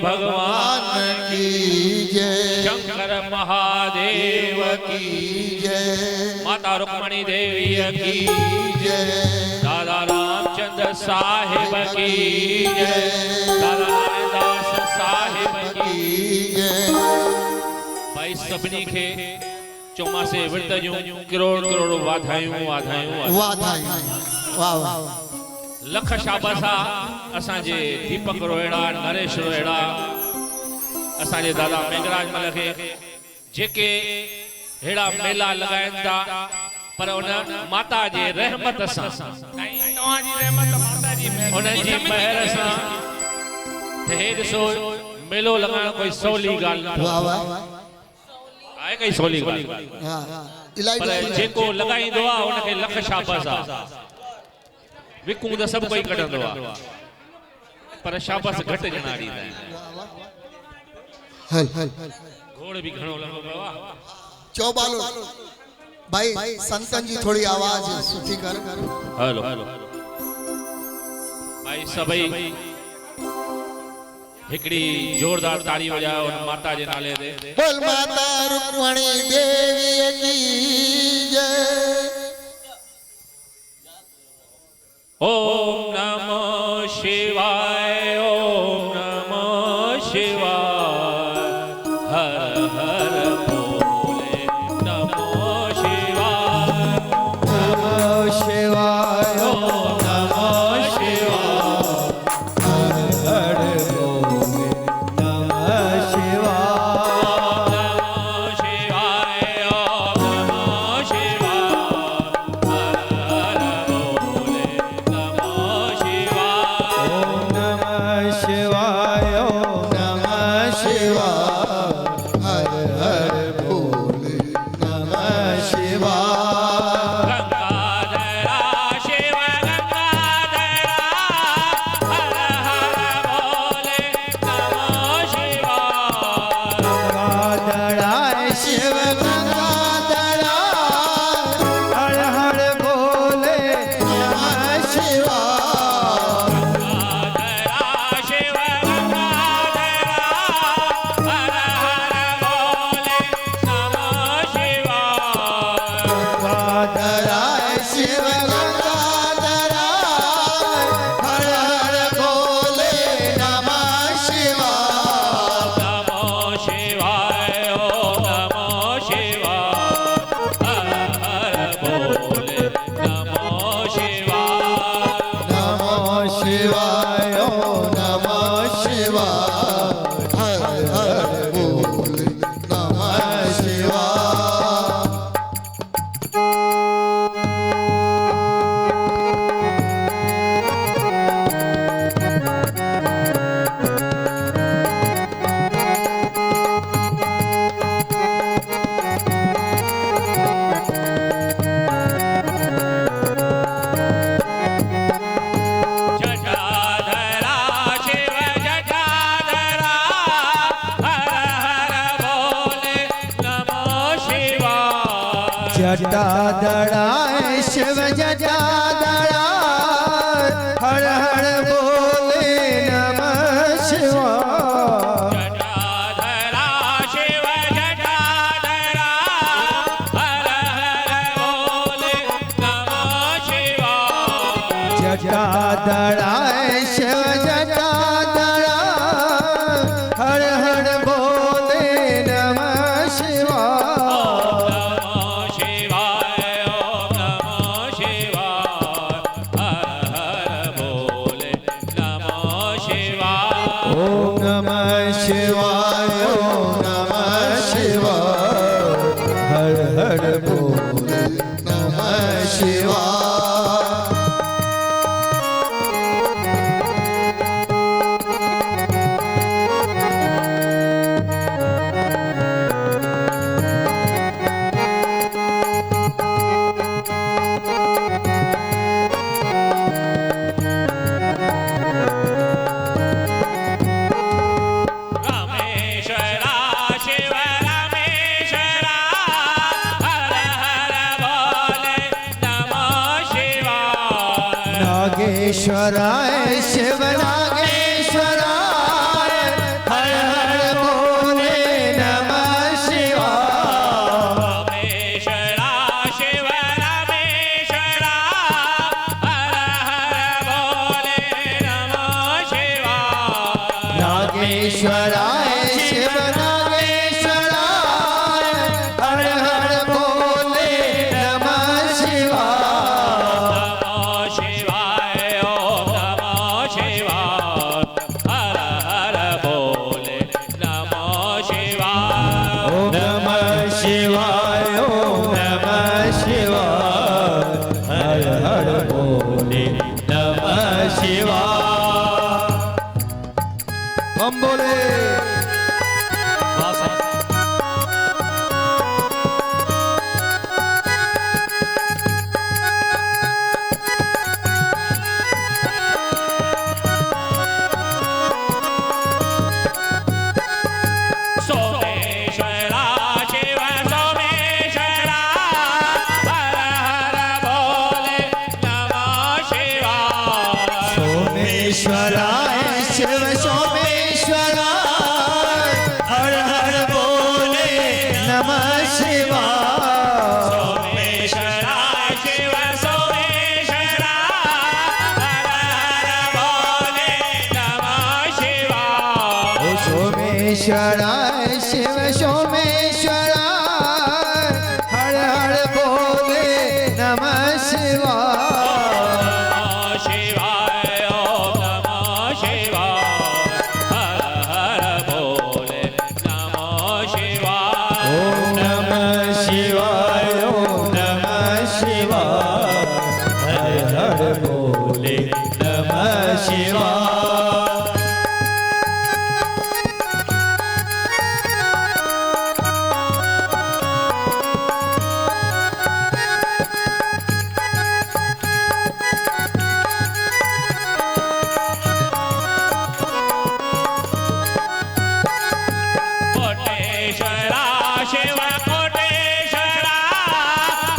भगवान की जय। शंकर महादेव की जय। माता रुक्मणी देवी की जय। दादा रामचंद्र साहिब की जय। दादा रामदास साहिब की जय। भाई सभिनी खे चौमासे विर्त जूं करोड़ करोड़ वाधायूं वाधायूं वाधायूं। वाह वाह। लख शाबाशा असांजे दीपक रोहिड़ा नरेश रोहिड़ा असांजे दादा मेघराज मल खे जेके हेड़ा मेला लगाइन था पर उन माता जे रहमत सां तव्हांजी रहमत माता जी उन्हनि जी महर सां हे ॾिसो मेलो लगाइण कोई सवली ॻाल्हि न वाह वाह। आहे कई सवली ॻाल्हि हां इलाही पर जेको लगाईंदो आहे उनखे लख शाबाश आहे। विकूं त सभु कोई कढंदो आहे पर शाबाश घटि ॼणा ॾींदा आहिनि। हल हल घोड़ भी घणो लॻो पियो आहे। चौबालो भाई संतन जी थोड़ी आवाज सुठी कर। हलो भाई सभई हिकड़ी जोरदार ताड़ी वजाओ माता जे नाले ते। बोल माता रुक्मणी देवी की जय। ओम नमो शिवाय ओम नमो शिवाय हर हर भोले नमो शिवाय नमो शिवाय ओम नमो शिवाय हर हर भोले नमः शिवाय। नमो शिवाय ओम नमो शिवाय हर हर भोले नमो शिवाय ओम नमः शिवाय ओम नमः शिवाय हर हर भोले नमः शिवाय। गंगाधरा शिव गंगाधरा हर हर भोले नमो शिवाय गंगाधरा शिव गंगाधरा हर हर भोले नमः शिवाय। गंगाधरा शिव गंगाधरा हर हर भोले नमो शिवाय गंगाधरा शिव गंगाधरा हर हर भोले नमः शिवाय। नमो शिवाय ओम नमो शिवाय हर हर भोले नमो शिवाय नमो शिवाय ओम नमो शिवाय हर हर भोले नमः शिवाय। जटाधरा शिव जटाधरा हर हर भोले नमो शिवाय जटाधरा शिव जटाधरा हर हर भोले नमः शिवाय। जटाधरा शिव जटाधरा हर हर भोले नमो शिवाय जटाधरा शिव जटाधरा हर हर भोले नमः शिवाय। नमो शिवाय ओम नमो शिवाय हर हर भोले नमो शिवाय ओम नमः शिवाय ओम नमः शिवाय हर हर भोले नमः शिवाय। रामेश्वरा शिव रामेश्वरा हर हर भोले नमो शिवाय नागेश्वराय शिव नागेश्वराय सोमेश्वराय शिव नागेश्वराय हर हर बोले नमः शिवाय। नमः शिवाय ओम नमः शिवाय हर हर बोले नमः शिवाय। ओम नमः शिवाय ओम नमः शिवाय हर हर बोले नमः शिवाय। हम बोले सोमेश्वरा शिव सोमेश्वरा हर हर बोले नमः शिवाय। सोमेश्वराय शिव सोमेश्वराय हर हर बोले नमः शिवाय। सोमेश्वरा शिव सोमेश्वरा हर हर बोले नमः शिवाय। ओ सोमेश्वराय शिव सोमेश्वराय हर हर बोले नमः शिवाय। नमः शिवाय ओम नमः शिवाय हर हर बोले नमः शिवाय। ओम नमः शिवाय ओम नमः शिवाय हर हर बोले नमः शिवाय। कोटेश्वरा शिव कोटेश्वरा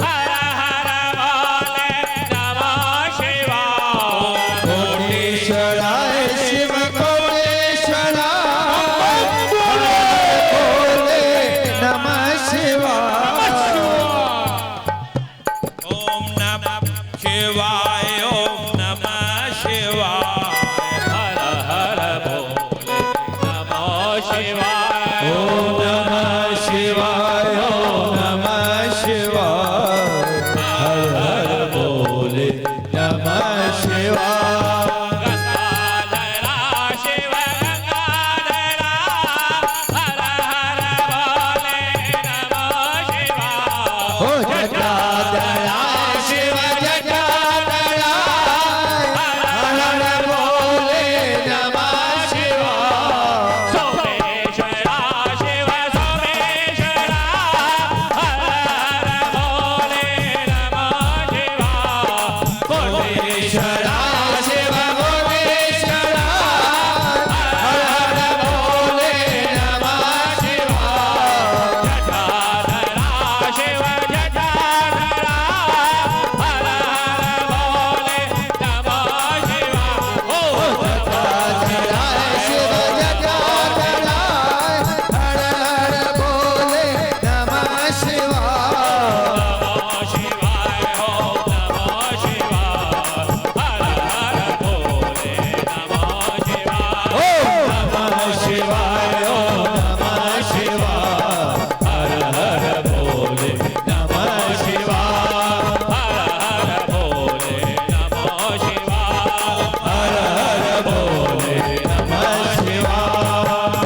हर हर बोले नमः शिवाय। कोटेश्वराय शिव कोटेश्वराय हर हर बोले नमः शिवाय। ओम नमः शिवाय ओम नमः शिवाय हर हर बोले नमः शिवाय। ओम नमः शिवाय ओम नमः शिवाय हर हर बोले नमः शिवाय। गंगाधरा शिव गंगाधरा हर हर बोले नमः शिवाय। ओ जटाधरा शिव जटाधरा हर हर बोले नमः शिवाय। सोमेश्वरा शिव सोमेश्वरा हर हर बोले नमः शिवाय। कोटेश्वरा शिव कोटेश्वरा हर हर बोले नमः शिवाय। जटाधरा शिव जटाधरा हर हर बोले नमः शिवाय। ओ जटाधरा शिव जटाधरा हर हर बोले नमः शिवाय। नमः शिवाय ओम नमः शिवाय हर हर बोले नमः शिवाय। ओम नमः शिवाय ओम नमः शिवाय हर हर बोले नमः शिवाय। हर हर बोले नमः शिवाय। हर हर बोले नमः शिवाय।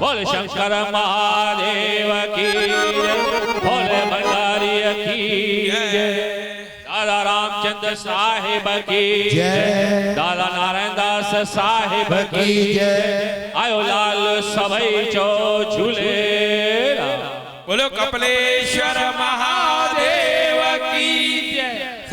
बोल शंकर महादेव की जय, भोले भंडारी की जय, दादा रामचंद्र साहिब की जय। दादा नारायण दास साहिब की जय। आयो लाल सभई चो झूले। बोलो कपिलेश्वर महाराज